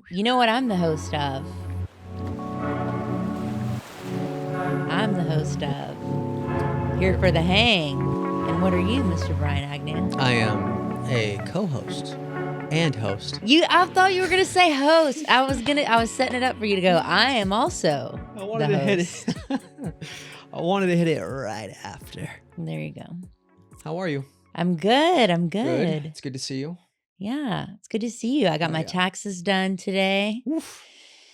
You know what I'm the host of? I'm the host of Here for the Hang. And what are you, Mr. Bryan Agnew? I am a co-host and host. I thought you were gonna say host. I was setting it up for you to go. I am also I wanted the to host. hit it. I wanted to hit it right after. There you go. How are you? I'm good. I'm good. It's good to see you. Yeah, it's good to see you. I got my taxes done today. Oof.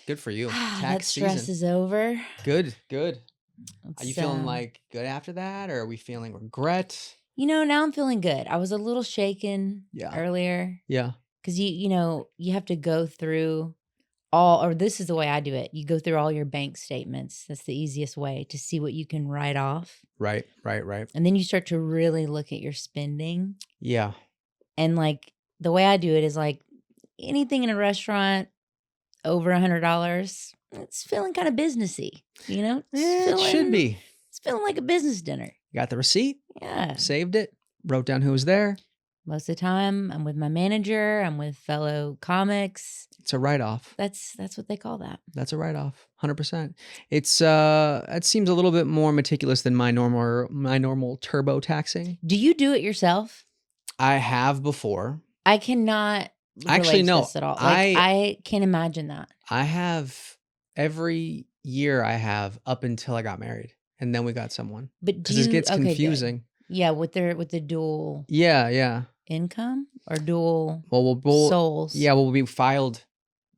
Good for you. That Tax stress season. is over. Good. Are you It's, feeling like good after that, or are we feeling regret? now I'm feeling good. I was a little shaken earlier. Yeah. Because you have to go through this is the way I do it. You go through all your bank statements. That's the easiest way to see what you can write off. Right. And then you start to really look at your spending. Yeah. And like the way I do it is like anything in a restaurant over $100, it's feeling kind of businessy, It should be. It's feeling like a business dinner. You got the receipt? Yeah. Saved it? Wrote down who was there? Most of the time, I'm with my manager. I'm with fellow comics. It's a write-off. That's what they call that. That's a write-off, 100%. It's it seems a little bit more meticulous than my normal turbo taxing. Do you do it yourself? I have before. I cannot actually no this at all. I can't imagine that. I have every year I have up until I got married, and then we got someone. But because it gets confusing. Good. Yeah, with the dual. Yeah. Income or dual we'll souls. Yeah, we'll be filed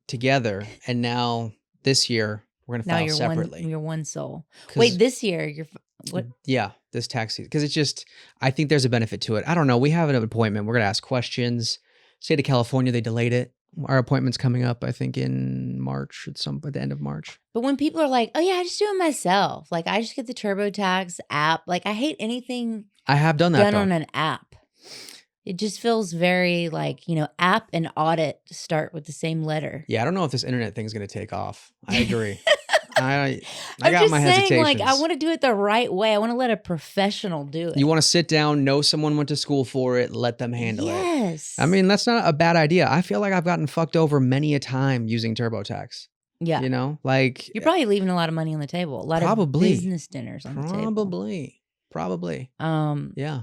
together, and now this year we're gonna file separately. You're one soul. Wait, this year you're what? Yeah, this tax season, because it's just I think there's a benefit to it. I don't know. We have an appointment. We're gonna ask questions. State of California, they delayed it. Our appointment's coming up, I think, in March at the end of March. But when people are like, "Oh yeah, I just do it myself," like I just get the TurboTax app. Like I hate anything. I have done that on an app. It just feels very like, app and audit start with the same letter. Yeah, I don't know if this internet thing's going to take off. I agree. I I'm got just my saying, hesitations. like, I want to do it the right way. I want to let a professional do it. You want to sit down, know someone went to school for it, let them handle it. Yes. I mean, that's not a bad idea. I feel like I've gotten fucked over many a time using TurboTax. Yeah. Like you're probably leaving a lot of money on the table. A lot of business dinners on the table. Probably. Yeah.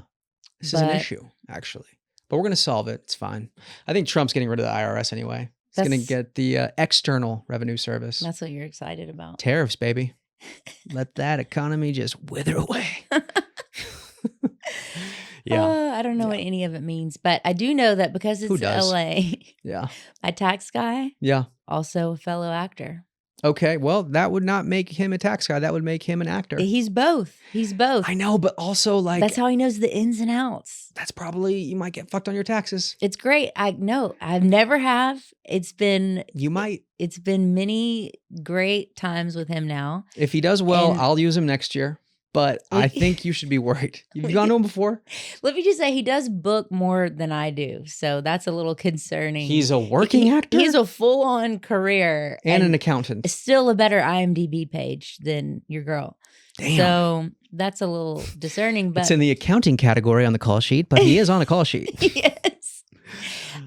This is an issue, actually. But we're going to solve it. It's fine. I think Trump's getting rid of the IRS anyway. He's going to get the external revenue service. That's what you're excited about. Tariffs, baby. Let that economy just wither away. Yeah. I don't know what any of it means, but I do know that because it's LA. Yeah. My tax guy. Yeah. Also a fellow actor. Okay, well, that would not make him a tax guy. That would make him an actor. He's both. I know, but also like... That's how he knows the ins and outs. That's probably... You might get fucked on your taxes. It's great. I've never have. It's been... You might. It's been many great times with him now. If he does well, I'll use him next year. But I think you should be worried. You've gone to him before? Let me just say, he does book more than I do. So that's a little concerning. He's a working actor? He's a full-on career. And an accountant. Still a better IMDb page than your girl. Damn. So that's a little discerning. But it's in the accounting category on the call sheet, but he is on a call sheet. Yes.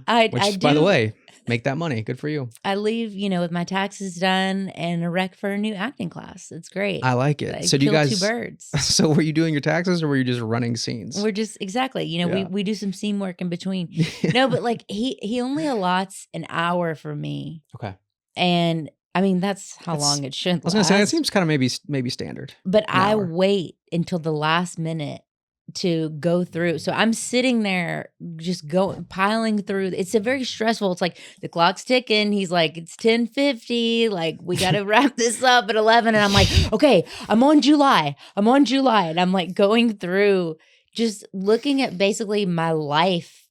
By the way... Make that money. Good for you. I leave, with my taxes done and a rec for a new acting class. It's great. I like it. So do you guys... 2 birds. So were you doing your taxes or were you just running scenes? We're just, exactly. We do some scene work in between. No, but like he only allots an hour for me. Okay. And I mean, that's how long it should last. I was going to say, it seems kind of maybe standard. But I wait until the last minute to go through. So I'm sitting there just piling through. It's a very stressful. It's like the clock's ticking. He's like, it's 10:50. Like we got to wrap this up at 11. And I'm like, okay, I'm on July. And I'm like going through just looking at basically my life,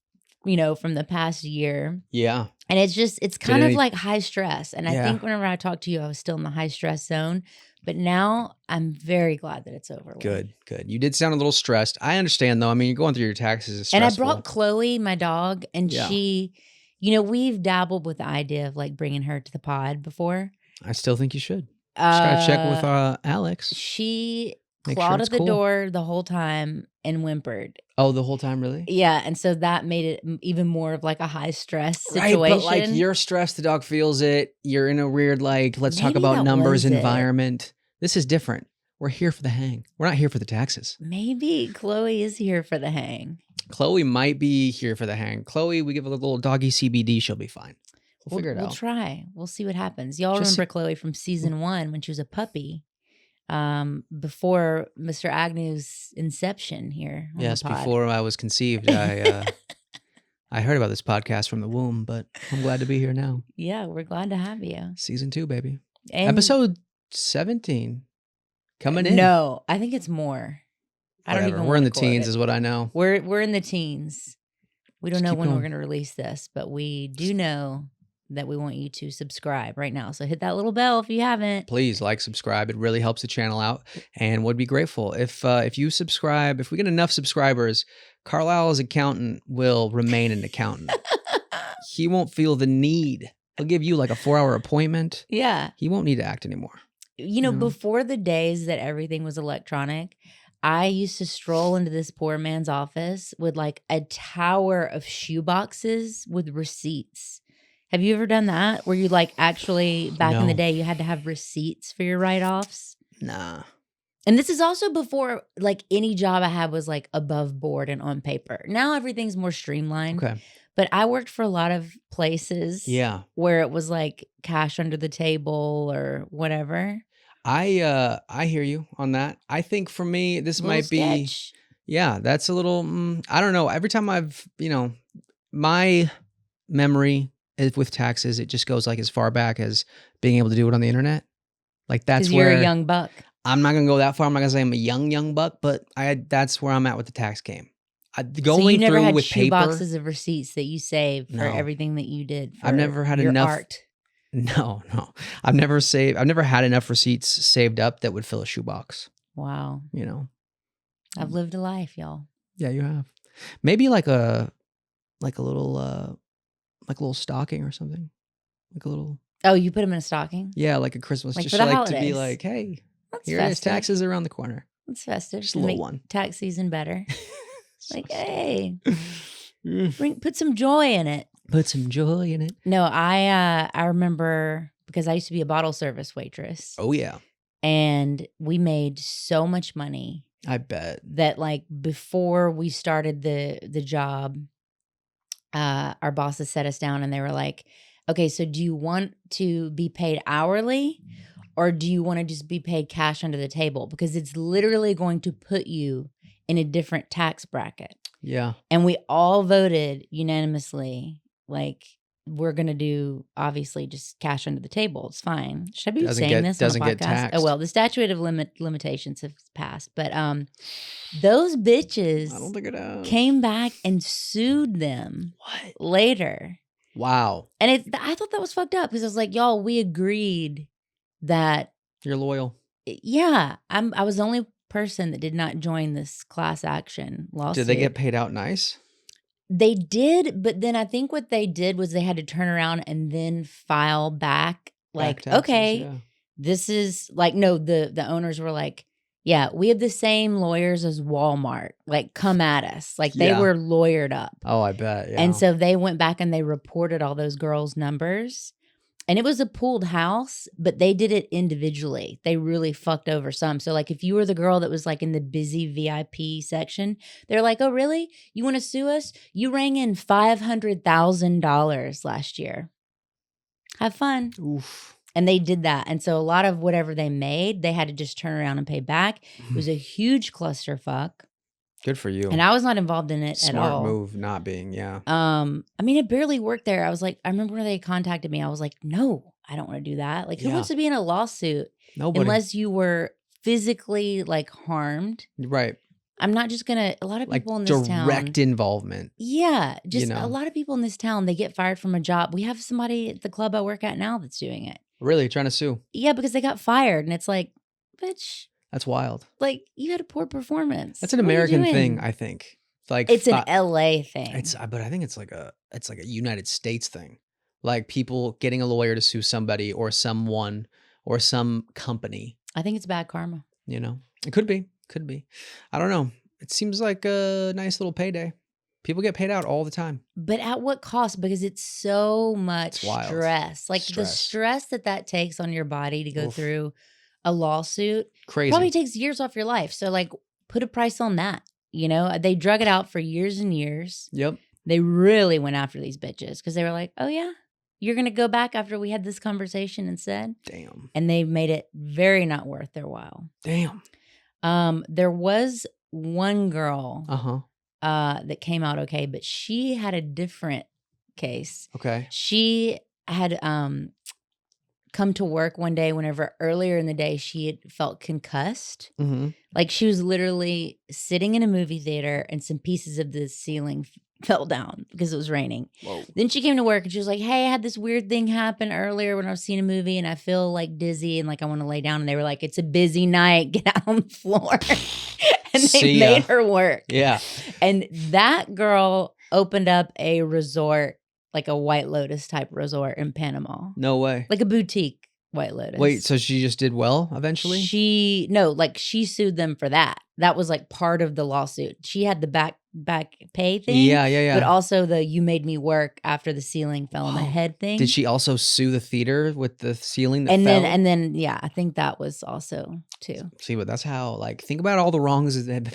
from the past year. Yeah. And it's kind of like high stress. And I think whenever I talked to you, I was still in the high stress zone. But now I'm very glad that it's over. Good. You did sound a little stressed. I understand though. I mean, you're going through your taxes is stressful. And I brought Chloe, my dog, and she, we've dabbled with the idea of like bringing her to the pod before. I still think you should. Just gotta check with Alex. She Make sure clawed it's at the cool. door the whole time and whimpered. Oh, the whole time, really? Yeah, and so that made it even more of like a high stress Right, but like situation. you're stressed, the dog feels it. You're in a weird like let's talk Maybe about that numbers was it. environment. This is different. We're here for the hang. We're not here for the taxes. Maybe Chloe is here for the hang. Chloe might be here for the hang. Chloe, we give a little doggy CBD, she'll be fine. We'll figure it We'll out. try. We'll see what happens. Y'all Just remember Chloe from season 1 when she was a puppy, before Mr. Agnew's inception here on Yes, the pod. before I was conceived, I heard about this podcast from the womb, but I'm glad to be here now. Yeah, we're glad to have you. Season 2, baby. And Episode 17 coming in. No, I think it's more. I don't Whatever. even We're in wanna the quote teens it. is what I know. We're in the teens. We don't Just know keep when we're going. going to release this, but we do know that we want you to subscribe right now. So hit that little bell if you haven't. Please like, subscribe. It really helps the channel out, and would be grateful if you subscribe. If we get enough subscribers, Carlisle's accountant will remain an accountant. He won't feel the need. He'll give you like a 4-hour appointment. Yeah. He won't need to act anymore. You know, No. before the days that everything was electronic, I used to stroll into this poor man's office with like a tower of shoe boxes with receipts. Have you ever done that? Where you like actually, back in the No. day, you had to have receipts for your write-offs? Nah. And this is also before like any job I had was like above board and on paper. Now everything's more streamlined. Okay. But I worked for a lot of places Yeah. where it was like cash under the table or whatever. I hear you on that. I think for me, this Little might be, sketch. yeah, that's a little, I don't know. Every time my memory is with taxes, it just goes like as far back as being able to do it on the internet. Like that's 'Cause you're where a young buck. I'm not gonna go that far. I'm not gonna say I'm a young buck, but that's where I'm at with the tax game. So Going you never through had with shoe paper. boxes of receipts that you saved for No. everything that you did for I've never had your enough. art. No. I've never had enough receipts saved up that would fill a shoebox. Wow. You know. I've lived a life, y'all. Yeah, you have. Maybe like a little stocking or something. Like a little. Oh, you put them in a stocking? Yeah, like a Christmas. Like just for the like to be holidays. like, hey, That's here it is. festive. Taxes around the corner. It's festive. Just a to little make one. tax season better. So Like, sad. hey, put some joy in it. Put some joy in it. No, I remember because I used to be a bottle service waitress. Oh yeah. And we made so much money I bet. that like before we started the job, our bosses set us down and they were like, okay, so do you want to be paid hourly or do you want to just be paid cash under the table? Because it's literally going to put you in a different tax bracket. Yeah. And we all voted unanimously, like, we're going to do, obviously, just cash under the table. It's fine. Should I be saying this on a doesn't podcast? get taxed. Oh, well, the statute of limitations have passed. But those bitches I don't think it has. came back and sued them What? later. Wow. And I thought that was fucked up because I was like, y'all, we agreed that, You're loyal. yeah, I was the only person that did not join this class action lawsuit. Did they get paid out nice? They did, but then I think what they did was they had to turn around and then file back. Like, Back taxes, okay, yeah. this is like, no, the owners were like, yeah, we have the same lawyers as Walmart. Like, come at us. Like, they Yeah. were lawyered up. Oh, I bet. Yeah. And so they went back and they reported all those girls' numbers. And it was a pooled house, but they did it individually. They really fucked over some. So like if you were the girl that was like in the busy VIP section, they're like, oh, really? You want to sue us? You rang in $500,000 last year. Have fun. Oof. And they did that. And so a lot of whatever they made, they had to just turn around and pay back. It was a huge clusterfuck. Good for you. And I was not involved in it Smart at all. move not being, yeah. I mean, I barely worked there. I was like, I remember when they contacted me, I was like, no, I don't want to do that. Like, who Yeah. wants to be in a lawsuit Nobody. unless you were physically like harmed? Right. I'm not just gonna, a lot of Like people in this town. direct involvement. Yeah. Just know. a lot of people in this town, they get fired from a job. We have somebody at the club I work at now that's doing it. Really trying to sue. Yeah, because they got fired. And it's like, bitch, That's wild. like you had a poor performance. That's an What are you American doing? thing, I think. Like It's an LA thing. but I think it's like a United States thing. Like people getting a lawyer to sue somebody or someone or some company. I think it's bad karma. You know, it could be. Could be. I don't know. It seems like a nice little payday. People get paid out all the time. But at what cost? Because it's so much It's wild. stress. Like the stress that takes on your body to go through a lawsuit Crazy. probably takes years off your life. So like put a price on that. You know, they drug it out for years and years. Yep. They really went after these bitches because they were like, oh yeah, you're going to go back after we had this conversation and said, damn. And they made it very not worth their while. Damn. There was one girl that came out okay, but she had a different case. Okay. She had come to work one day whenever earlier in the day she had felt concussed. Mm-hmm. Like she was literally sitting in a movie theater and some pieces of the ceiling fell down because it was raining. Whoa. Then she came to work and she was like, hey, I had this weird thing happen earlier when I was seeing a movie and I feel like dizzy and like I want to lay down. And they were like, it's a busy night. Get out on the floor. And they made her work. Yeah. And that girl opened up a resort, like a White Lotus type resort in Panama. No way. Like a boutique White Lotus. Wait, so she just did well eventually? She sued them for that. That was like part of the lawsuit. She had the back pay thing. Yeah. But also the you made me work after the ceiling fell on the head thing. Did she also sue the theater with the ceiling that and fell? then yeah, I think that was also too. See, but that's how, like, think about all the wrongs that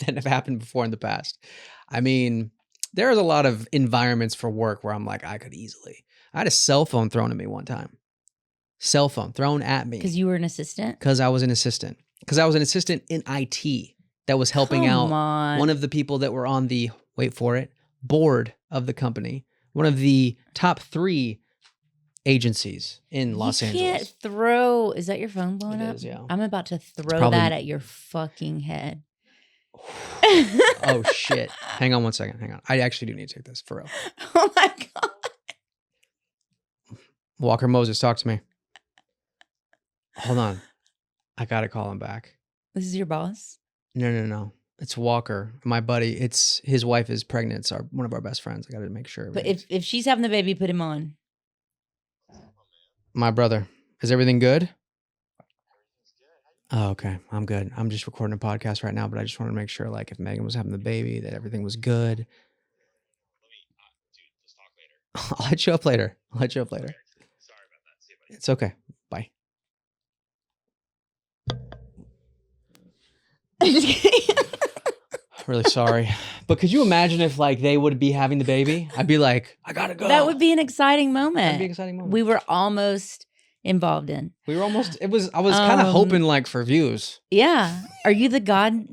have happened before in the past. I mean, there's a lot of environments for work where I'm like, I could easily. I had a cell phone thrown at me one time. Cell phone thrown at me. Because you were an assistant? Because I was an assistant. Because I was an assistant in IT that was helping out one of the people that were on the, wait for it, board of the company. One of the top 3 agencies in Los Angeles. You can't throw, is that your phone blowing up? It is, yeah. I'm about to throw that at your fucking head. Oh, shit. Hang on one second. Hang on. I actually do need to take this for real. Oh, my God. Walker Moses, talk to me. Hold on. I got to call him back. This is your boss? No. It's Walker, my buddy. It's his wife is pregnant. It's one of our best friends. I got to make sure. But if she's having the baby, put him on. My brother, is everything good? Oh, okay. I'm good. I'm just recording a podcast right now, but I just wanted to make sure, like, if Megan was having the baby, that everything was good. Dude, let's talk later. I'll hit you up later. Sorry about that. See you, buddy. It's okay. Bye. Really sorry. But could you imagine if, like, they would be having the baby? I'd be like, I gotta go. That would be an exciting moment. That'd be an exciting moment. We were almost involved in. We were almost, I was kind of hoping, like, for views. Yeah. Are you the God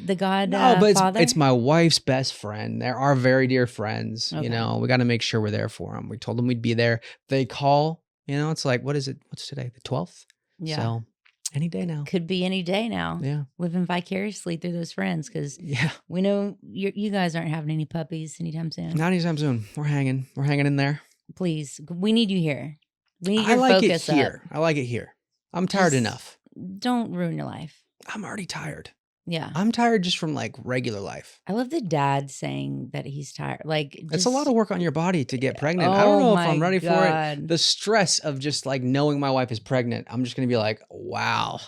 No, but father? it's my wife's best friend. They're our very dear friends. Okay. You know, we got to make sure we're there for them. We told them we'd be there. They call, you know, it's like, what is it? What's today? The 12th? Yeah. So any day now. Could be any day now. Yeah. Living vicariously through those friends because we know you guys aren't having any puppies anytime soon. Not anytime soon. We're hanging in there. Please, we need you here. We need your I like focus it here. up. I like it here. I'm tired enough. Don't ruin your life. I'm already tired. Yeah. I'm tired just from, like, regular life. I love the dad saying that he's tired. Like, it's a lot of work on your body to get pregnant. Oh, I don't know if I'm ready God. for it. The stress of just, like, knowing my wife is pregnant. I'm just going to be like, wow,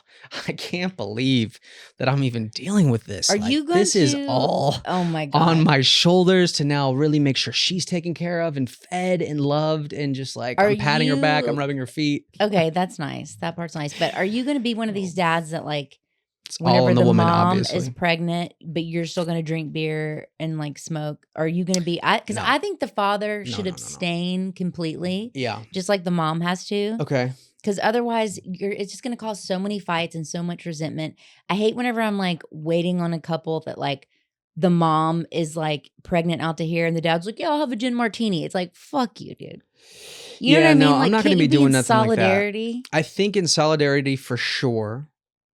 I can't believe that I'm even dealing with this. Are like, you going this is all oh my God. on my shoulders to now really make sure she's taken care of and fed and loved and just, like, I'm patting her back. I'm rubbing her feet. Okay, that's nice. That part's nice. But are you going to be one of these dads that, like, It's whenever all on the woman, mom obviously. is pregnant, but you're still going to drink beer and, like, smoke? Are you going to be? Because I think the father should abstain completely. Yeah. Just like the mom has to. Okay. Because otherwise, it's just going to cause so many fights and so much resentment. I hate whenever I'm, like, waiting on a couple that, like, the mom is, like, pregnant out to here and the dad's like, yeah, I'll have a gin martini. It's like, fuck you, dude. You know what I mean? No, like, I'm not going to be doing nothing solidarity? like that. I think in solidarity for sure.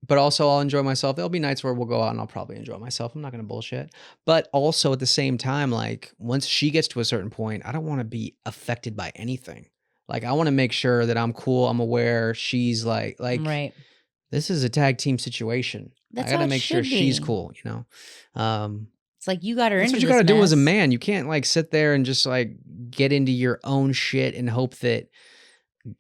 But also I'll enjoy myself. There'll be nights where we'll go out and I'll probably enjoy myself. I'm not going to bullshit. But also at the same time, like, once she gets to a certain point, I don't want to be affected by anything. Like, I want to make sure that I'm cool. I'm aware she's like, right. This is a tag team situation. I got to make sure she's cool, you know? It's like you got her that's into what you got to do as a man. You can't, like, sit there and just, like, get into your own shit and hope that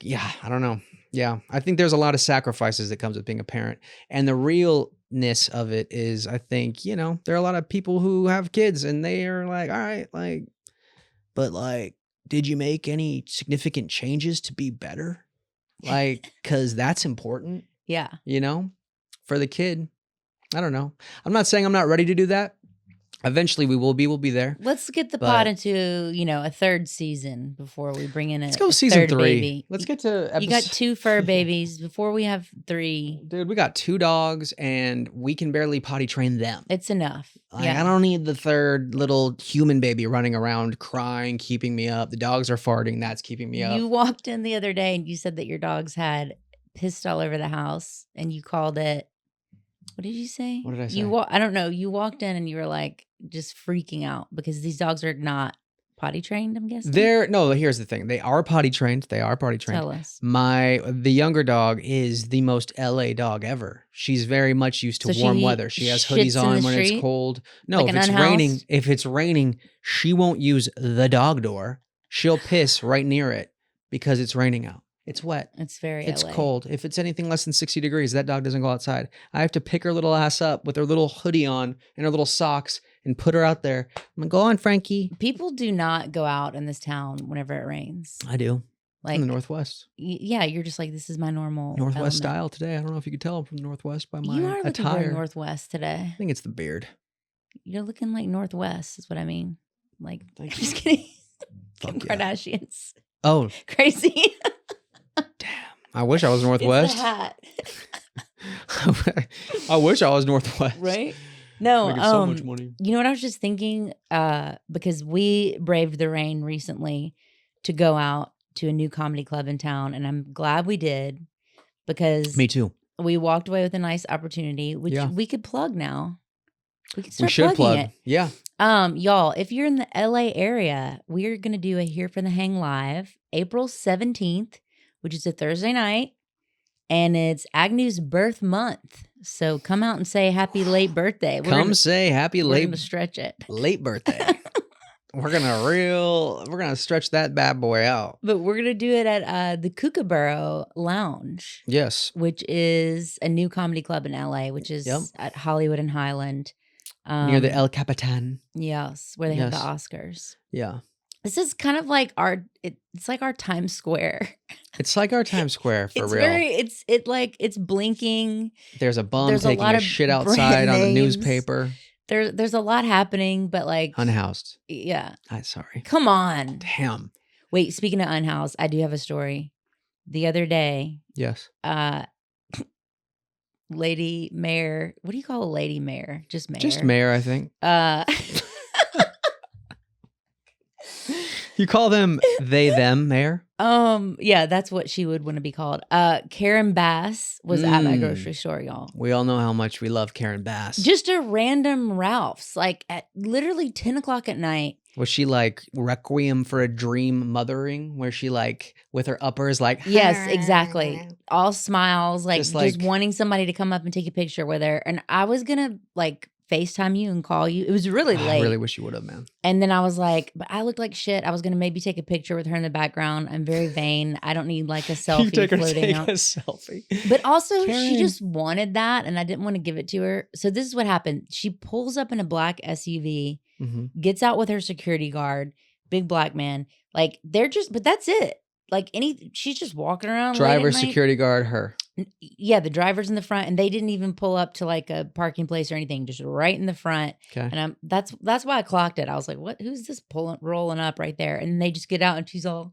Yeah, I don't know. Yeah, I think there's a lot of sacrifices that comes with being a parent, and the realness of it is, I think, there are a lot of people who have kids and they are like, all right, like, but like, did you make any significant changes to be better? Like, because that's important, Yeah. for the kid. I don't know. I'm not saying I'm not ready to do that. Eventually, we'll be there. Let's get the pod But into, a third season before we bring in let's a go season third 3. baby. Let's get to You got 2 fur Yeah. babies before we have 3. Dude, we got 2 dogs and we can barely potty train them. It's enough. Like, Yeah. I don't need the third little human baby running around crying, keeping me up. The dogs are farting. That's keeping me up. You walked in the other day and you said that your dogs had pissed all over the house and you called it, what did you say? What did I say? I don't know. You walked in and you were like just freaking out because these dogs are not potty trained, I'm guessing. No, here's the thing. They are potty trained. Tell us. The younger dog is the most LA dog ever. She's very much used to So warm she weather. She has shits hoodies in on the when it's street? cold. No, Like if an it's raining, unhoused? she won't use the dog door. She'll piss right near it because it's raining out. It's wet. It's very It's LA. cold. If it's anything less than 60 degrees, that dog doesn't go outside. I have to pick her little ass up with her little hoodie on and her little socks and put her out there. I'm like, go on, Frankie. People do not go out in this town whenever it rains. I do. Like In the Northwest. Yeah, you're just like, this is my normal Northwest element. style today. I don't know if you could tell I'm from the Northwest by my You are looking attire. very Northwest today. I think it's the beard. You're looking like Northwest is what I mean. Like, Thank just kidding. Kim Fuck yeah. Kardashians. Oh, Crazy. damn. I wish I was It's Northwest. the hat. I wish I was Northwest. Right? No, Making so much money. you know what I was just thinking? Because we braved the rain recently to go out to a new comedy club in town, and I'm glad we did because Me too. we walked away with a nice opportunity, which Yeah. we could plug now. We could We start should plugging plug. it. Yeah. Y'all, if you're in the LA area, we're gonna do a Here for the Hang live April 17th, which is a Thursday night, and it's Agnew's birth month. So come out and say happy late birthday. Come say happy we're late gonna stretch it. late birthday. We're gonna stretch that bad boy out. But we're gonna do it at the Kookaburra Lounge, Yes. which is a new comedy club in LA, which is Yep. at Hollywood and Highland. Near the El Capitan. Yes, where they have the Yes. Oscars. Yeah. This is kind of like it's like our Times Square. It's like our Times Square for It's real. it's blinking. There's a bum there's a taking lot a of shit brand outside on the names. newspaper. There's a lot happening, but like Unhoused. yeah. I'm sorry. Come on. Damn. Wait, speaking of unhoused, I do have a story. The other day, Yes. Lady Mayor, what do you call a lady mayor? Just mayor. Just mayor, I think. Uh You call them they, them, mayor? yeah, that's what she would want to be called. Karen Bass was at my grocery store, y'all. We all know how much we love Karen Bass. Just a random Ralph's, like at literally 10 o'clock at night. Was she like Requiem for a Dream mothering, where she like with her uppers like Yes, exactly. All smiles, like Just just like- wanting somebody to come up and take a picture with her. And I was gonna like FaceTime you and call you. It was really late. I really wish you would have, man. And then I was like, but I look like shit. I was gonna maybe take a picture with her in the background. I'm very vain. I don't need like a selfie You take her floating take out. a selfie. But also, Karen. she just wanted that, and I didn't want to give it to her. So this is what happened. She pulls up in a black SUV, Mhm. gets out with her security guard, big black man. Like they're just, but that's it. Like she's just walking around. late at Driver, night. security guard, her. Yeah, the driver's in the front, and they didn't even pull up to like a parking place or anything. Just right in the front. Okay. And that's why I clocked it. I was like, what? Who's this rolling up right there? And they just get out, and she's all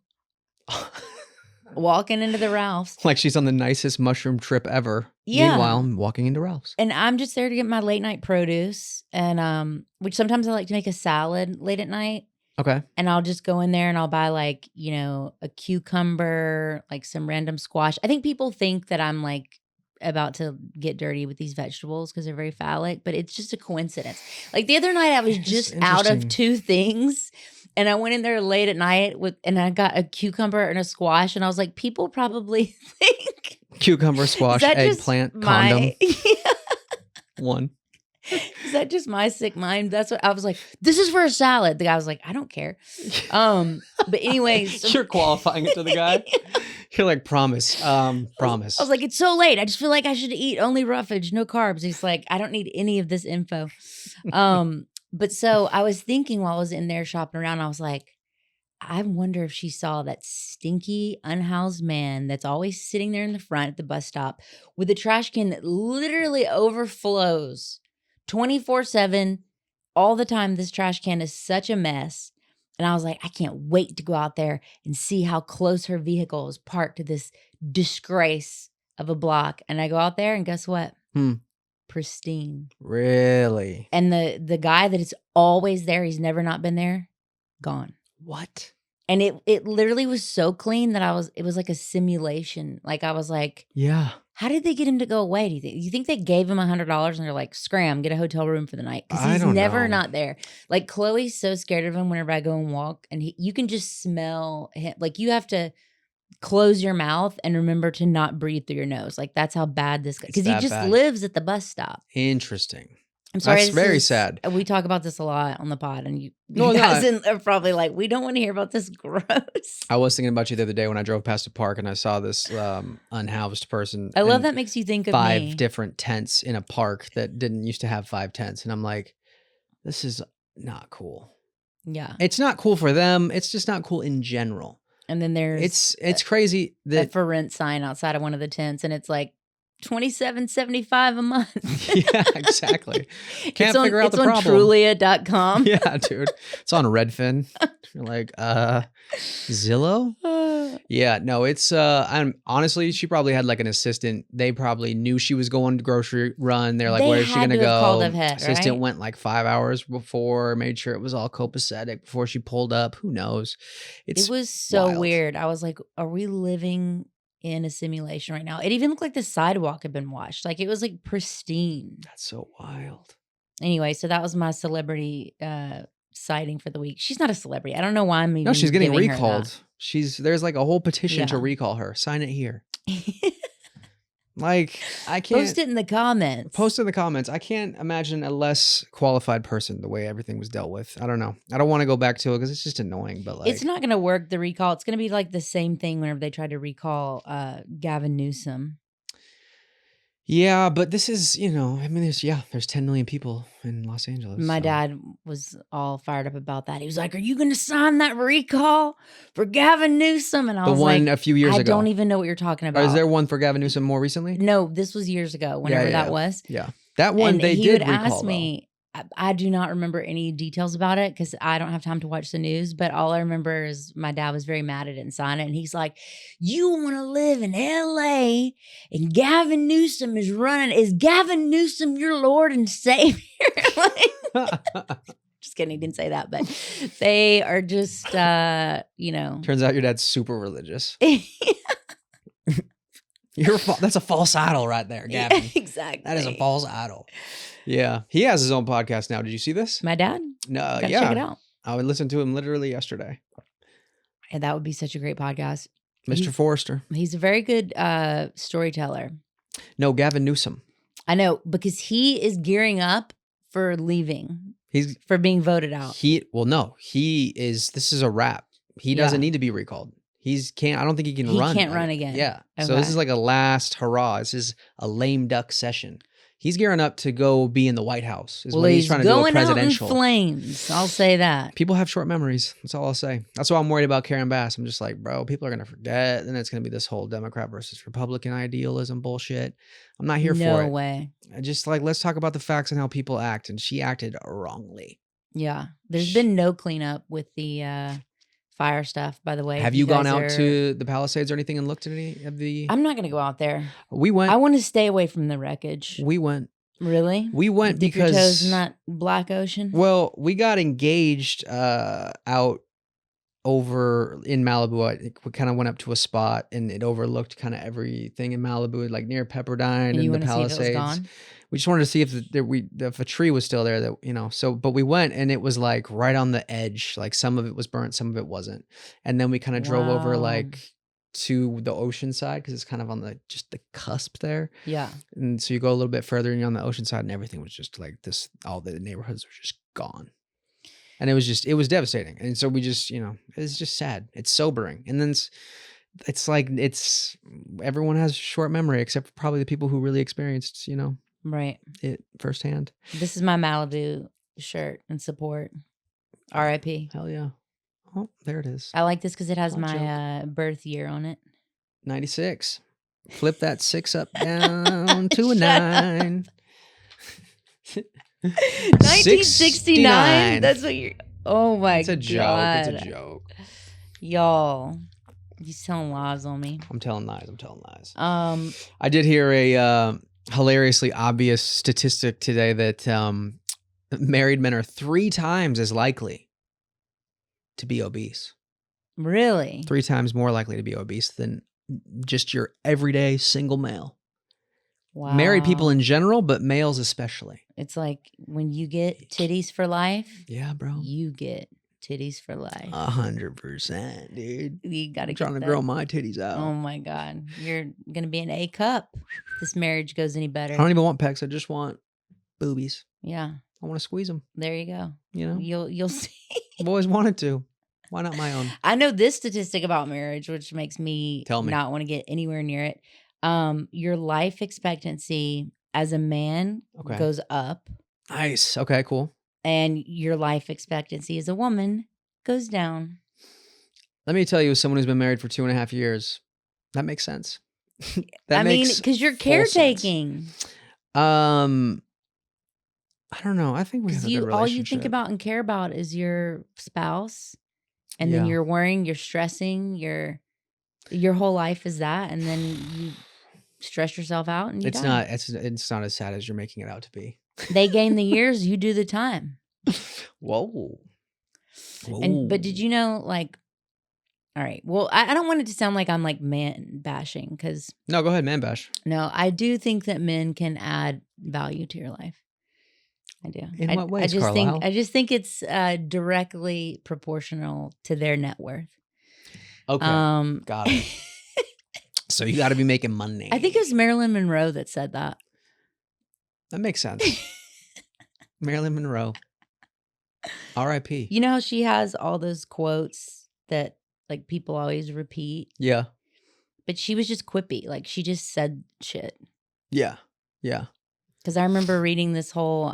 walking into the Ralph's. Like she's on the nicest mushroom trip ever. Yeah. Meanwhile, I'm walking into Ralph's. And I'm just there to get my late night produce, and which sometimes I like to make a salad late at night. Okay. And I'll just go in there and I'll buy like, a cucumber, like some random squash. I think people think that I'm like about to get dirty with these vegetables because they're very phallic, but it's just a coincidence. Like the other night I was It's just out of interesting. 2 things, and I went in there late at night and I got a cucumber and a squash, and I was like, people probably think Cucumber, squash, is that just eggplant, condom. Yeah. One. Is that just my sick mind? That's what I was like. This is for a salad. The guy was like, I don't care. But anyways, You're qualifying it to the guy. You're like, promise, I promise. was like, it's so late. I just feel like I should eat only roughage, no carbs. He's like, I don't need any of this info. But so I was thinking while I was in there shopping around, I was like, I wonder if she saw that stinky, unhoused man that's always sitting there in the front at the bus stop with a trash can that literally overflows 24/7. All the time, this trash can is such a mess. And I was like, I can't wait to go out there and see how close her vehicle is parked to this disgrace of a block. And I go out there and guess what? Pristine. Really? And the guy that is always there, he's never not been there, gone. What? And it literally was so clean that it was like a simulation. Like I was like, Yeah. how did they get him to go away? Do you think they gave him $100 and they're like, scram, get a hotel room for the night? Because he's never not there. Like Chloe's so scared of him whenever I go and walk, and you can just smell him. Like you have to close your mouth and remember to not breathe through your nose. Like that's how bad this guy, because he just lives at the bus stop. Interesting. I'm sorry. That's very sad. We talk about this a lot on the pod, and you guys are probably like, we don't want to hear about this. Gross. I was thinking about you the other day when I drove past a park and I saw this unhoused person. I love that makes you think of me. 5 different tents in a park that didn't used to have 5 tents. And I'm like, this is not cool. Yeah. It's not cool for them. It's just not cool in general. And then there's it's crazy that a for rent sign outside of one of the tents, and it's like $27.75 a month. Yeah, exactly. Can't figure out the problem. It's on Trulia.com. Yeah, dude. It's on Redfin. You're like, Zillow? Yeah, no, it's I'm honestly, she probably had like an assistant. They probably knew she was going to grocery run. They're like, where is she gonna go? Assistant right? went like 5 hours before, made sure it was all copacetic before she pulled up. Who knows? It was so wild. weird. I was like, are we living in a simulation right now? It even looked like the sidewalk had been washed. Like it was like pristine. That's so wild. Anyway, so that was my celebrity sighting for the week. She's not a celebrity. I don't know why I'm even. No, she's getting giving recalled. There's like a whole petition to recall her. Sign it here. Like, I can't post it in the comments. Post in the comments. I can't imagine a less qualified person the way everything was dealt with. I don't know. I don't want to go back to it because it's just annoying. But like, it's not going to work. The recall. It's going to be like the same thing whenever they tried to recall Gavin Newsom. Yeah, but this is, I mean, there's 10 million people in Los Angeles. My dad was all fired up about that. He was like, "Are you going to sign that recall for Gavin Newsom?" And I was like, a few years ago. I don't even know what you're talking about. Or is there one for Gavin Newsom more recently? No, this was years ago, whenever that was. Yeah. That one and they he did would recall, ask me, I do not remember any details about it because I don't have time to watch the news. But all I remember is my dad was very mad I didn't sign it. And he's like, "You want to live in LA and Gavin Newsom is running. Is Gavin Newsom your Lord and Savior?" Just kidding. He didn't say that. But they are just, Turns out your dad's super religious. That's a false idol right there, Gavin. Yeah, exactly. That is a false idol. Yeah. He has his own podcast now. Did you see this? My dad? No. Gotta check it out. I would listen to him literally yesterday. And that would be such a great podcast. Mr. Forrester. He's a very good storyteller. No, Gavin Newsom. I know, because he is gearing up for leaving. For being voted out. This is a wrap. He doesn't need to be recalled. I don't think he can run. He can't run again. Yeah. Okay. So this is like a last hurrah. This is a lame duck session. He's gearing up to go be in the White House. He's trying to do a presidential. Out in flames. I'll say that. People have short memories. That's all I'll say. That's why I'm worried about Karen Bass. I'm just like, bro, people are going to forget. And it's going to be this whole Democrat versus Republican idealism bullshit. I'm not here for it. No way. I just let's talk about the facts and how people act. And she acted wrongly. Yeah. There's been no cleanup with the fire stuff, by the way. Have you gone out to the Palisades or anything and looked at any of the... I'm not going to go out there. We went. I want to stay away from the wreckage. We went. Really? We went Dip because... your toes in that black ocean? Well, we got engaged out over in Malibu. We kind of went up to a spot and it overlooked kind of everything in Malibu, like near Pepperdine and the Palisades. We just wanted to see if a tree was still there, but we went and it was like right on the edge. Like some of it was burnt, some of it wasn't. And then we kind of drove over like to the ocean side because it's kind of on just the cusp there. Yeah. And so you go a little bit further and you're on the ocean side and everything was just like this, all the neighborhoods were just gone. And it was devastating. And so we just, it's just sad. It's sobering. And then It's like everyone has short memory except for probably the people who really experienced, Right. it firsthand. This is my Malibu shirt and support. R.I.P. Hell yeah. Oh, there it is. I like this because it has Hot my birth year on it. 96. Flip that 6 up down to a 9. 1969. That's what you're. Oh my god. It's a joke. It's a joke. Y'all, you telling lies on me. I'm telling lies. I did hear a hilariously obvious statistic today that married men are 3 times as likely to be obese. Really? 3 times more likely to be obese than just your everyday single male. Wow. Married people in general, but males especially. It's like when you get titties for life. Yeah, bro. You get titties for life. 100%, dude. You gotta trying to grow my titties out. Oh my god, you're gonna be an A cup. If this marriage goes any better. I don't even want pecs. I just want boobies. Yeah, I want to squeeze them. there you go. You'll see. I've always wanted to. Why not my own? I know this statistic about marriage, which makes me Tell me. not want to get anywhere near it. Your life expectancy as a man goes up. Nice. Okay, cool. And your life expectancy as a woman goes down. Let me tell you, as someone who's been married for 2.5 years, that makes sense. Because you're caretaking. I don't know. I think we have a good relationship. All you think about and care about is your spouse, and then you're worrying, you're stressing, your whole life is that, and then you stress yourself out and you die. It's not as sad as you're making it out to be. They gain the years, you do the time. Whoa. But did you know, like, all right, well, I don't want it to sound like I'm like man bashing, because no, go ahead, man bash. No, I do think that men can add value to your life. I do. In what ways, Carlisle? I just think it's directly proportional to their net worth. Okay, got it. So you got to be making money. I think it was Marilyn Monroe that said that. That makes sense. Marilyn Monroe. R.I.P. You know how she has all those quotes that like people always repeat? Yeah. But she was just quippy. Like she just said shit. Yeah. Yeah. Because I remember reading this whole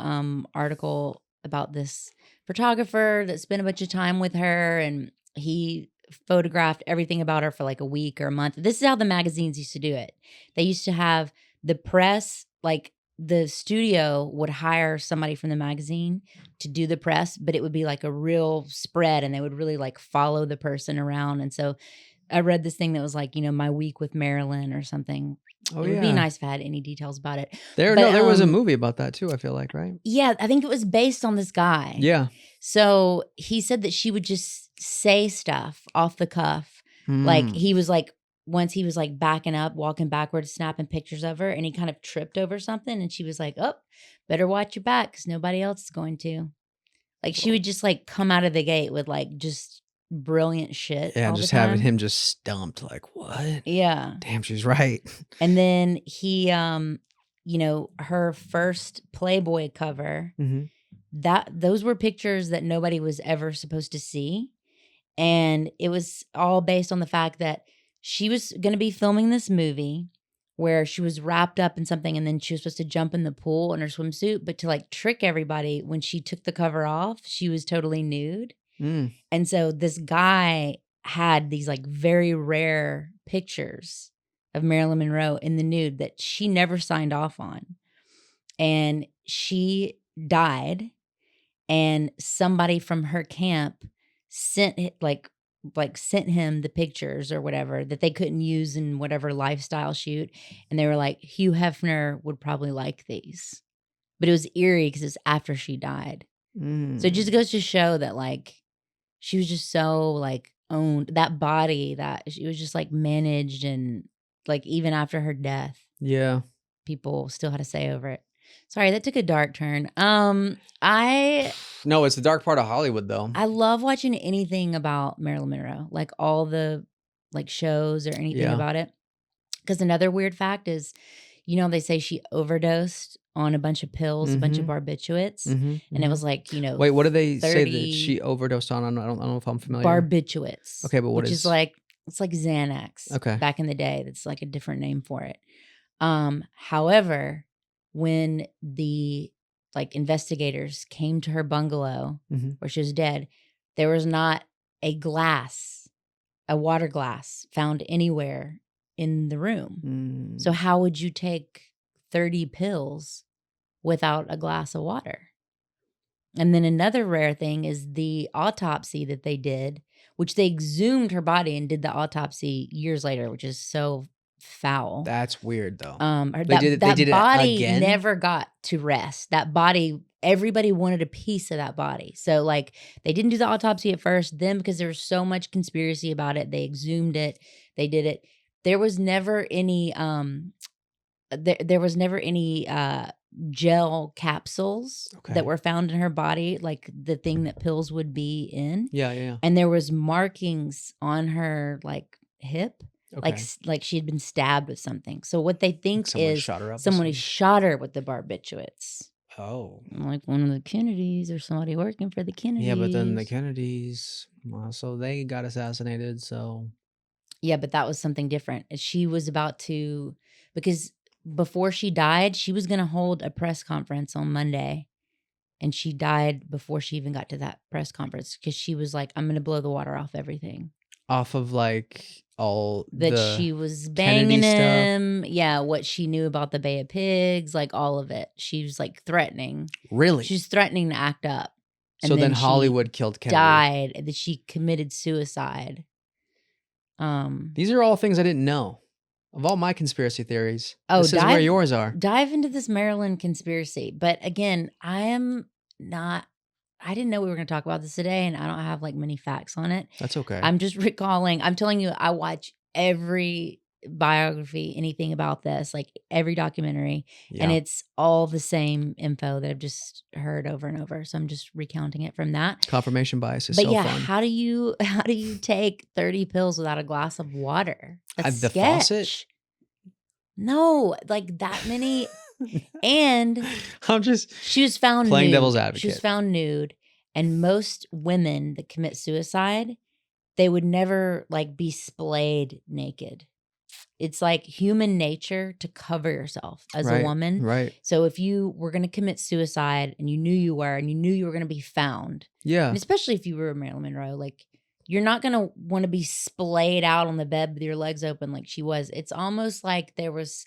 article about this photographer that spent a bunch of time with her, and he photographed everything about her for like a week or a month. This is how the magazines used to do it. They used to have the press, like the studio would hire somebody from the magazine to do the press, but it would be like a real spread, and they would really like follow the person around. And so I read this thing that was like, my week with Marilyn or something. It would be nice if I had any details about it. There was a movie about that too, I feel like, right? Yeah, I think it was based on this guy. Yeah. So he said that she would just say stuff off the cuff. Like he was like, once he was like backing up, walking backwards, snapping pictures of her, and he kind of tripped over something, and she was like, oh, better watch your back because nobody else is going to. Like she would just like come out of the gate with like just brilliant shit. Yeah, all just the time. having him just stumped like, what? Yeah. Damn, she's right. And then he, her first Playboy cover, those were pictures that nobody was ever supposed to see. And it was all based on the fact that she was going to be filming this movie where she was wrapped up in something, and then she was supposed to jump in the pool in her swimsuit. But to like trick everybody, when she took the cover off, she was totally nude. And so this guy had these like very rare pictures of Marilyn Monroe in the nude that she never signed off on. And she died, and somebody from her camp sent him the pictures or whatever that they couldn't use in whatever lifestyle shoot. And they were like, Hugh Hefner would probably like these. But it was eerie because it's after she died. So it just goes to show that like she was just so like owned, that body, that she was just like managed, and like even after her death, people still had a say over it. Sorry, that took a dark turn. No, it's the dark part of Hollywood though. I love watching anything about Marilyn Monroe, like all the like shows or anything about it. Because another weird fact is, they say she overdosed on a bunch of pills, a bunch of barbiturates, and it was like, Wait, what do they say that she overdosed on? I don't know if I'm familiar. Barbiturates. Okay, but what is like It's like Xanax Okay. back in the day. That's like a different name for it. However, when the like investigators came to her bungalow Mhm. where she was dead, there was not a glass, a water glass found anywhere in the room. So Mm. how would you take 30 pills without a glass of water? And then another rare thing is the autopsy that they did, which they exhumed her body and did the autopsy years later, which is so foul. That's weird though. They That did it body again? never got to rest. That body, everybody wanted a piece of that body. So like they didn't do the autopsy at first. Then because there was so much conspiracy about it, they exhumed it. They did it. There was never any there was never any gel capsules Okay. that were found in her body, like the thing that pills would be in. Yeah. And there was markings on her like hip, like Okay. like she had been stabbed with something. So what they think Someone is shot her up with somebody something? shot her with the barbiturates, Oh. like one of the Kennedys or somebody working for the Yeah, but then the Kennedys. Kennedys, well, so they got assassinated, so Yeah, but that was something different. She was about to, because before she died, she was going to hold a press conference on Monday. And she died before she even got to that press conference because she was like, I'm going to blow the water off everything. off of like all That the she was Kennedy banging stuff. him. Yeah, what she knew about the Bay of Pigs, like all of it. She was like threatening. Really? She was threatening to act up. And So then she Hollywood killed Kennedy. died, and that she committed suicide. These are all things I didn't know. Of all my conspiracy theories, Oh, this is where yours are. dive into this Maryland conspiracy. But again, I didn't know we were going to talk about this today, and I don't have like many facts on it. That's okay. I'm just recalling, I'm telling you, I watch every biography, anything about this, like every documentary, and Yeah. it's all the same info that I've just heard over and over. So I'm just recounting it from that. Confirmation bias is But so yeah, fun. how do you take 30 pills without a glass of water? That's The faucet? sketch. No, like that many. And I'm just she was found playing nude. devil's She was advocate. found nude. And most women that commit suicide, they would never like be splayed naked. It's like human nature to cover yourself as a woman. Right. So if you were going to commit suicide and you knew you were, and you knew you were going to be found, Yeah. and especially if you were Marilyn Monroe, like you're not going to want to be splayed out on the bed with your legs open like she was. It's almost like there was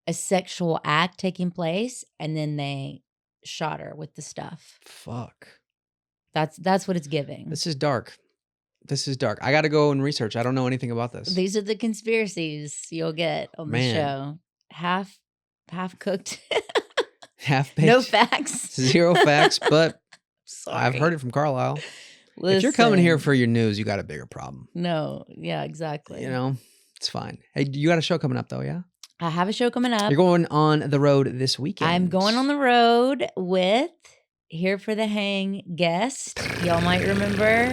a sexual act taking place and then they shot her with the stuff. Fuck. That's what it's giving. This is dark. I got to go and research. I don't know anything about this. These are the conspiracies you'll get on the show. Half cooked. Half baked. No facts. Zero facts, but Sorry. I've heard it from Carlisle. Listen, if you're coming here for your news, you got a bigger problem. No, yeah, exactly. You know, it's fine. Hey, you got a show coming up though, yeah? I have a show coming up. You're going on the road this weekend. I'm going on the road with Here for the Hang guest. Y'all might remember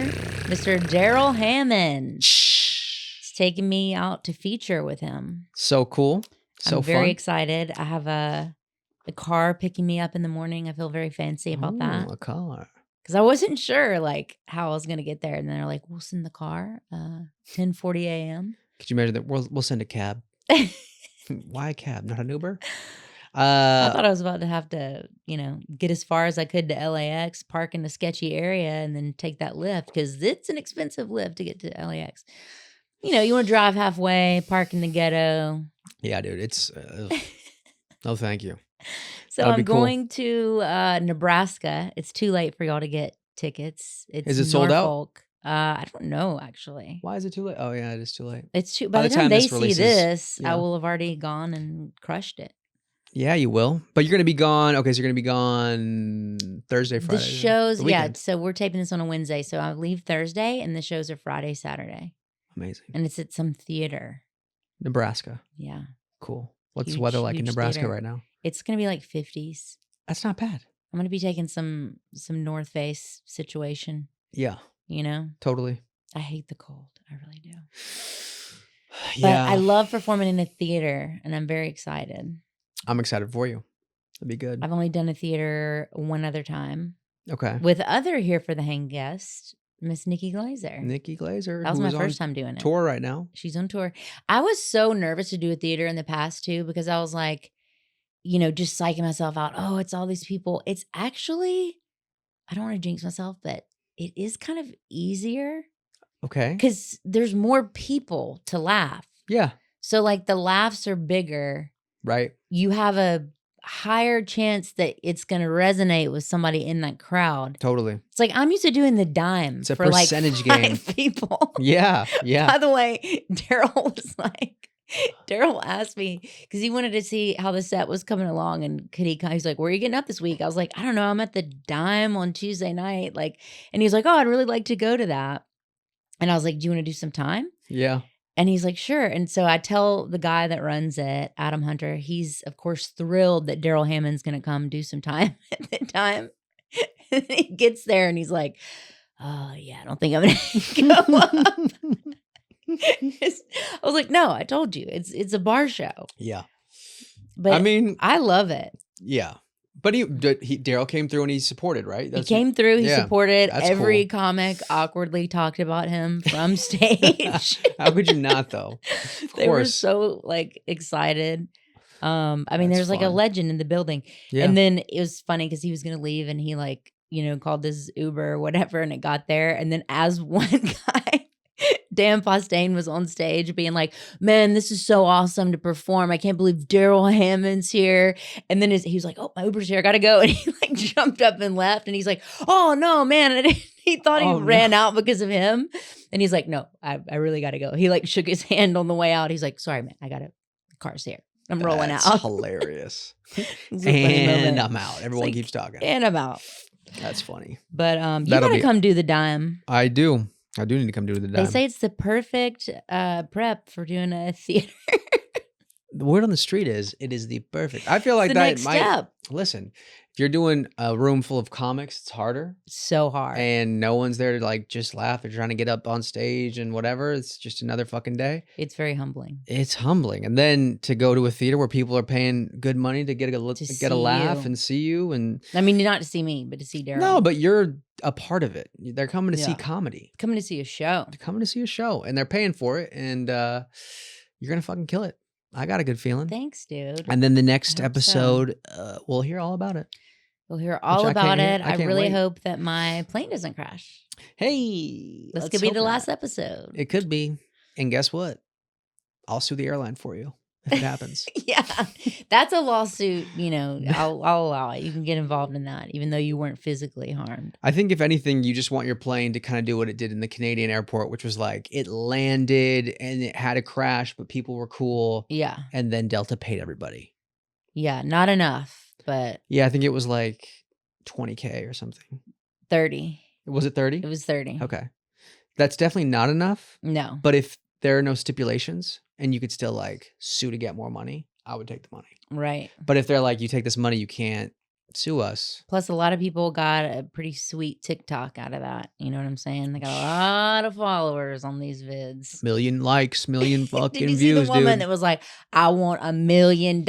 Mr. Daryl Hammond. He's taking me out to feature with him. So cool. So I'm very excited. I have a car picking me up in the morning. I feel very fancy about that. A car. Because I wasn't sure like how I was going to get there. And then they're like, we'll send the car 10:40 a.m. Could you imagine that? We'll send a cab. Why a cab, not an Uber? I thought I was about to have to, get as far as I could to LAX, park in a sketchy area, and then take that lift because it's an expensive lift to get to LAX. You want to drive halfway, park in the ghetto. Yeah, dude, it's no, thank you. So I'm going to Nebraska. It's too late for y'all to get tickets. Is it sold out? I don't know, actually. Why is it too late? Oh, yeah, it is too late. It's too. By the time they see this, I will have already gone and crushed it. Yeah, you will. But you're going to be gone. Okay, so you're going to be gone Thursday, Friday. The shows, yeah. So we're taping this on a Wednesday. So I leave Thursday, and the shows are Friday, Saturday. Amazing. And it's at some theater. Nebraska. Yeah. Cool. What's the weather like in Nebraska theater right now? It's going to be like 50s. That's not bad. I'm going to be taking some North Face situation. Yeah. Totally. I hate the cold. I really do. Yeah. But I love performing in a theater, and I'm very excited. I'm excited for you. That'd be good. I've only done a theater one other time. Okay. With other Here for the Hang guests, Miss Nikki Glazer. Nikki Glazer. That was who my is first on time doing it. tour right now. She's on tour. I was so nervous to do a theater in the past too, because I was like, just psyching myself out. Oh, it's all these people. It's actually, I don't want to jinx myself, but it is kind of easier Okay. because there's more people to laugh. Yeah. So like the laughs are bigger. Right. You have a higher chance that it's going to resonate with somebody in that crowd. Totally. It's like I'm used to doing the dime It's a for like percentage 5 game. people. Yeah. Yeah. By the way, Daryl asked me because he wanted to see how the set was coming along, and could he? He's like, "Where are you getting up this week?" I was like, "I don't know. I'm at the Dime on Tuesday night." And he's like, "Oh, I'd really like to go to that." And I was like, "Do you want to do some time?" Yeah. And he's like, "Sure." And so I tell the guy that runs it, Adam Hunter. He's of course thrilled that Daryl Hammond's going to come do some time at the time. And he gets there and he's like, "Oh yeah, I don't think I'm going to go up." I was like, "No, I told you, it's a bar show." Yeah. But I mean, I love it. yeah. But Daryl came through and he supported, right? He came through. He supported. That's Every cool. comic awkwardly talked about him from stage. How could you not, though? Of They were course. so like excited. I mean, That's there's like a fun. legend in the building. Yeah. And then it was funny because he was gonna leave and he called this Uber or whatever, and it got there. And then as one guy, Dan Postain was on stage being like, "Man, this is so awesome to perform. I can't believe Daryl Hammond's here." And then he was like, "Oh, my Uber's here. I gotta go." And he like jumped up and left. And he's like, "Oh no, man." He thought he ran out because of him. And he's like, "No, I really gotta go." He like shook his hand on the way out. He's like, "Sorry, man, the car's here. I'm rolling out." That's hilarious. And I'm out. Everyone keeps talking. And I'm out. That's funny. But you gotta come do the Dime. I do. I do need to come do the Dime. They say it's the perfect prep for doing a theater. The word on the street is it is the perfect. I feel like It's the that next might step. listen. If you're doing a room full of comics, it's harder. So hard. And no one's there to like just laugh. They're trying to get up on stage and whatever. It's just another fucking day. It's very humbling. It's humbling. And then to go to a theater where people are paying good money to get a laugh and see you. And I mean, not to see me, but to see Daryl. No, but you're a part of it. They're coming to see comedy. Coming to see a show. They're coming to see a show. And they're paying for it. And you're going to fucking kill it. I got a good feeling. Thanks, dude. And then the next episode, we'll hear all about it. We'll hear all about it. I really wait. hope that my plane doesn't crash. Hey, This could be the last episode. It could be. And guess what? I'll sue the airline for you if it happens. Yeah, that's a lawsuit. I'll allow it. You can get involved in that, even though you weren't physically harmed. I think if anything, you just want your plane to kind of do what it did in the Canadian airport, which was like it landed and it had a crash, but people were cool. Yeah. And then Delta paid everybody. Yeah, not enough, but yeah, I think it was like $20,000 or something. 30. Was it 30? It was 30. Okay. That's definitely not enough. No. But if there are no stipulations and you could still like sue to get more money, I would take the money. Right. But if they're like, you take this money, you can't sue us. Plus, a lot of people got a pretty sweet TikTok out of that. You know what I'm saying? They got a lot of followers on these vids. Million likes, million fucking Did you views, see the woman dude? that was like, "I want $1 million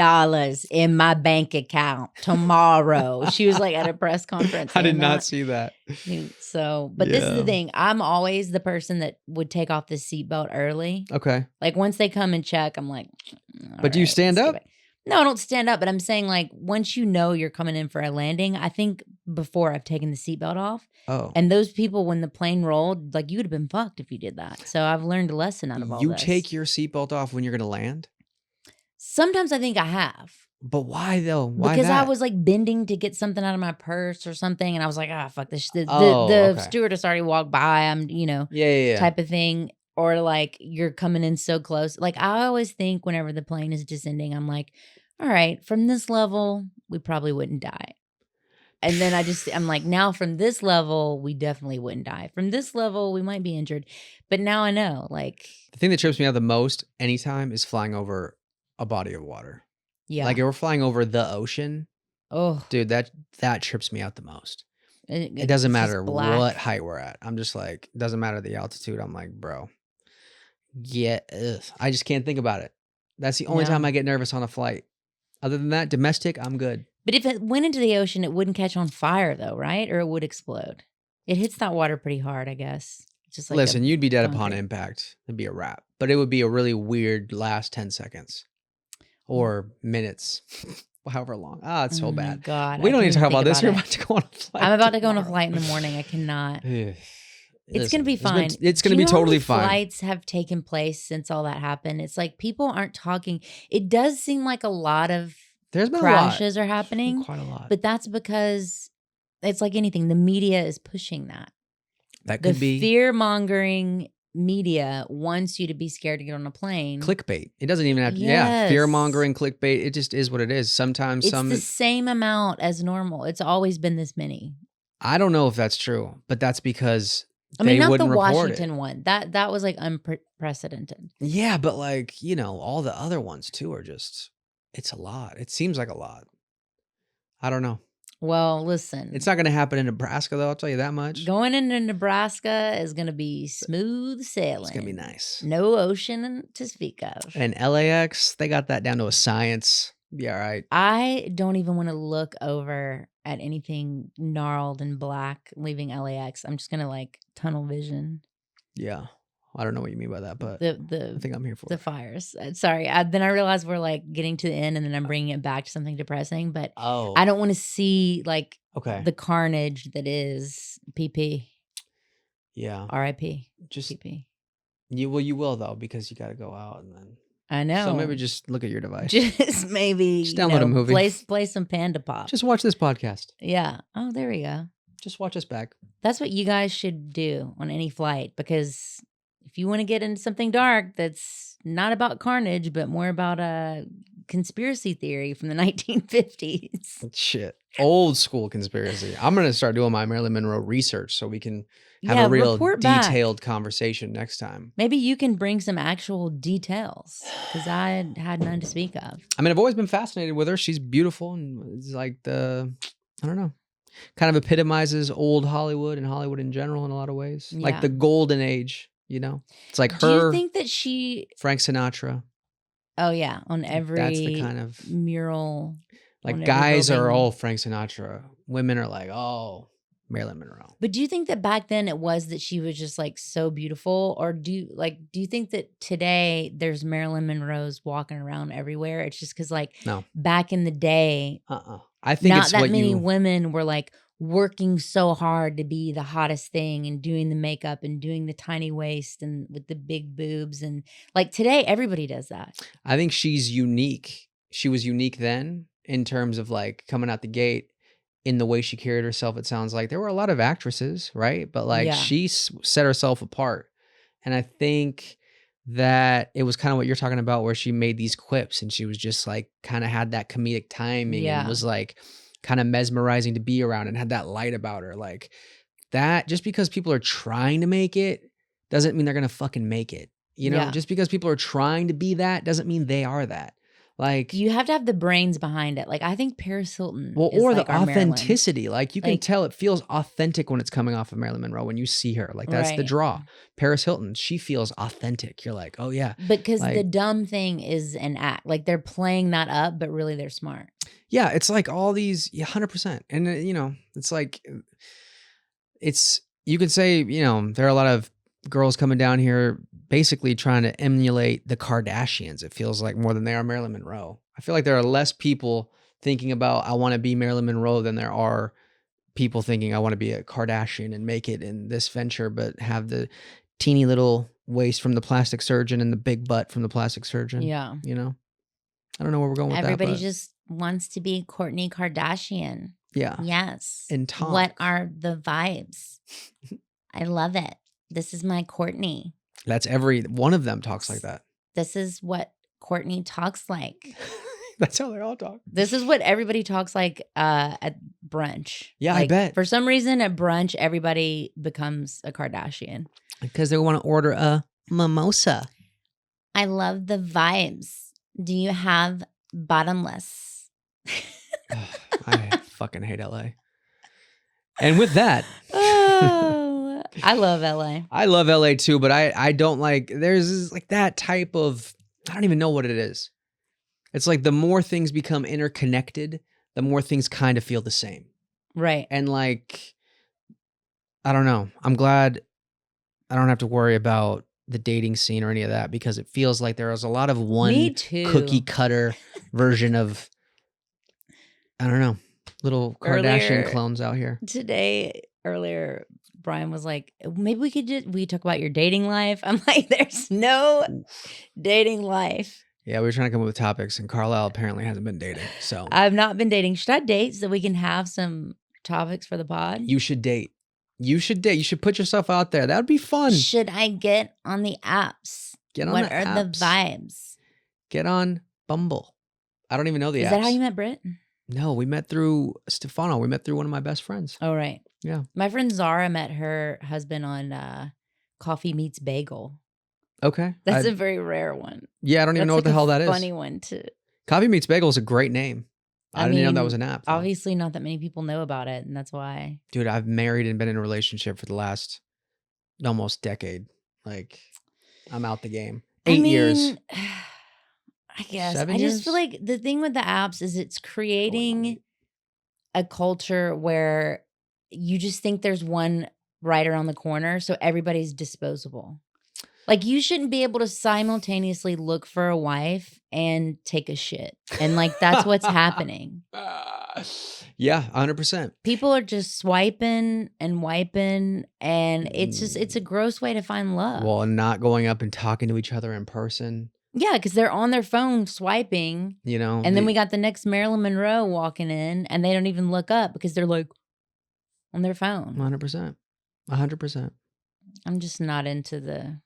in my bank account tomorrow"? She was like at a press conference. I did not see that. So, but this is the thing. I'm always the person that would take off the seatbelt early. Okay. Like once they come and check, I'm like, but do you stand up? No, I don't stand up, but I'm saying like once you know you're coming in for a landing, I think before I've taken the seatbelt off. Oh. And those people, when the plane rolled, like you would have been fucked if you did that. So I've learned a lesson out of all this. You take your seatbelt off when you're going to land? Sometimes I think I have. But why though? Why because that? I was like bending to get something out of my purse or something. And I was like, fuck this. The stewardess already walked by. I'm, type of thing. Or like you're coming in so close. Like I always think whenever the plane is descending, I'm like, all right, from this level, we probably wouldn't die. And then I'm like, now from this level, we definitely wouldn't die. From this level, we might be injured. But now I know, like. The thing that trips me out the most anytime is flying over a body of water. Yeah. Like if we're flying over the ocean. Oh. Dude, that trips me out the most. It doesn't matter what height we're at. I'm just like, it doesn't matter the altitude. I'm like, bro. Yeah, I just can't think about it. That's the only time I get nervous on a flight. Other than that, domestic, I'm good. But if it went into the ocean, it wouldn't catch on fire though, right? Or it would explode. It hits that water pretty hard, I guess. Just like Listen, you'd be dead upon concrete. impact. It'd be a wrap. But it would be a really weird last 10 seconds or minutes, however long. Ah, it's so Oh my bad. God. We I don't can't need to even talk think about this. about You're it. about to go on a flight. I'm about to go on a tomorrow. flight in the morning. I cannot. Ugh. It's going to be fine. It's going Do to you be know how totally many fine. flights have taken place since all that happened? It's like people aren't talking. It does seem like a lot of There's been crashes are a lot. happening, Quite a lot. but that's because it's like anything. The media is pushing that. That The could be fear-mongering media wants you to be scared to get on a plane. clickbait. It doesn't even have to. Yes. Yeah, fear-mongering, clickbait. It just is what it is. Sometimes It's the same amount as normal. It's always been this many. I don't know if that's true, but that's because I mean, they not the wouldn't report Washington it. one. That was like unprecedented. Yeah, but like, all the other ones too are just, it's a lot. It seems like a lot. I don't know. Well, listen. It's not going to happen in Nebraska though, I'll tell you that much. Going into Nebraska is going to be smooth sailing. It's going to be nice. No ocean to speak of. And LAX, they got that down to a science. Be all right. I don't even want to look over at anything gnarled and black leaving LAX. I'm just going to like tunnel vision. Yeah. I don't know what you mean by that, but I think I'm here for the it. fires. Sorry. Then I realized we're like getting to the end and then I'm bringing it back to something depressing, but Oh, I don't want to see like okay. the carnage that is PP. Yeah. RIP. Just PP. you will though, because you got to go out and then. I know. So maybe just look at your device. Just maybe Just download a movie. Play some Panda Pop. Just watch this podcast. Yeah. Oh, there we go. Just watch us back. That's what you guys should do on any flight, because if you want to get into something dark that's not about carnage, but more about a conspiracy theory from the 1950s. Shit. Old school conspiracy. I'm going to start doing my Marilyn Monroe research so we can have a real detailed conversation next time. Maybe you can bring some actual details, because I had none to speak of. I mean, I've always been fascinated with her. She's beautiful, and it's like I don't know, kind of epitomizes old Hollywood and Hollywood in general in a lot of ways. Yeah. Like the golden age, It's like her. Do you think that Frank Sinatra. Oh, yeah. On every That's the kind of mural. Like guys are all Frank Sinatra. Women are like, oh, Marilyn Monroe. But do you think that back then it was that she was just like so beautiful? Or do you think that today there's Marilyn Monroes walking around everywhere? It's just because No. Back in the day, I think not it's that many women were like working so hard to be the hottest thing and doing the makeup and doing the tiny waist and with the big boobs. And like today, everybody does that. I think she's unique. She was unique then in terms of like coming out the gate in the way she carried herself. It sounds like there were a lot of actresses, right? But like she set herself apart. And I think that it was kind of what you're talking about, where she made these quips and she was just like kind of had that comedic timing and was like kind of mesmerizing to be around and had that light about her. Like that, just because people are trying to make it doesn't mean they're going to fucking make it. Just because people are trying to be that doesn't mean they are that. Like you have to have the brains behind it. Like I think Paris Hilton, or like the authenticity. Like you can tell it feels authentic when it's coming off of Marilyn Monroe when you see her. Like that's the draw. Paris Hilton, she feels authentic. You're like, oh yeah, because the dumb thing is an act. Like they're playing that up, but really they're smart. Yeah, it's like all these 100%, and it's like you could say there are a lot of girls coming down here basically trying to emulate the Kardashians, it feels like, more than they are Marilyn Monroe. I feel like there are less people thinking about I want to be Marilyn Monroe than there are people thinking I want to be a Kardashian and make it in this venture, but have the teeny little waist from the plastic surgeon and the big butt from the plastic surgeon. Yeah. I don't know where we're going with Everybody that. Everybody just wants to be Kourtney Kardashian. Yeah. Yes. And talk. What are the vibes? I love it. This is my Kourtney. That's every one of them talks like that. This is what Kourtney talks like. That's how they all talk. This is what everybody talks like at brunch. Yeah, I bet. For some reason at brunch, everybody becomes a Kardashian. Because they want to order a mimosa. I love the vibes. Do you have bottomless? I fucking hate LA. And with that. Oh, I love LA. I love LA too, but I don't like, there's like that type of, I don't even know what it is. It's like the more things become interconnected, the more things kind of feel the same. Right. And like I don't know. I'm glad I don't have to worry about the dating scene or any of that because it feels like there was a lot of Me one too. cookie cutter version of, I don't know, little Kardashian clones out here. Earlier, Bryan was like, maybe we talk about your dating life. I'm like, there's no dating life. Yeah, we were trying to come up with topics, and Carlisle apparently hasn't been dating. So I've not been dating. Should I date so that we can have some topics for the pod? you should date. You should date. You should put yourself out there. That would be fun. Should I get on the apps? Get on what the are apps. the vibes? Get on Bumble. I don't even know the apps. Is that how you met Britt? No, we met through Stefano. We met through one of my best friends. Oh, right. Yeah. My friend Zara met her husband on Coffee Meets Bagel. Okay. That's a very rare one. Yeah, I don't even know what the hell that is. Funny one too. Coffee Meets Bagel is a great name. I didn't know that was an app. Though. Obviously, not that many people know about it, and that's why. Dude, I've married and been in a relationship for the last almost decade. Like, I'm out the game. 8 years. I guess. 7 I years? just feel like the thing with the apps is it's creating a culture where you just think there's one right around the corner, so everybody's disposable. Like, you shouldn't be able to simultaneously look for a wife and take a shit. And, like, that's what's happening. Yeah, 100%. People are just swiping and wiping, and it's a gross way to find love. Well, and not going up and talking to each other in person. Yeah, because they're on their phone swiping. You know? And then we got the next Marilyn Monroe walking in, and they don't even look up because they're, like, on their phone. 100%. 100%. I'm just not into the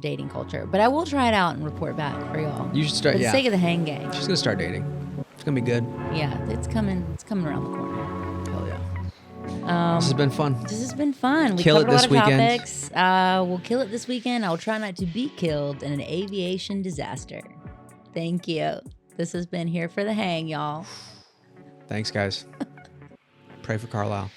dating culture, but I will try it out and report back for y'all. You should start. For the sake of the hang gang. She's gonna start dating. It's gonna be good. Yeah, it's coming. It's coming around the corner. Hell yeah. This has been fun. This has been fun. We Kill it covered a lot this of weekend. topics. We'll kill it this weekend. I'll try not to be killed in an aviation disaster. Thank you. This has been Here for the Hang, y'all. Thanks, guys. Pray for Carlisle.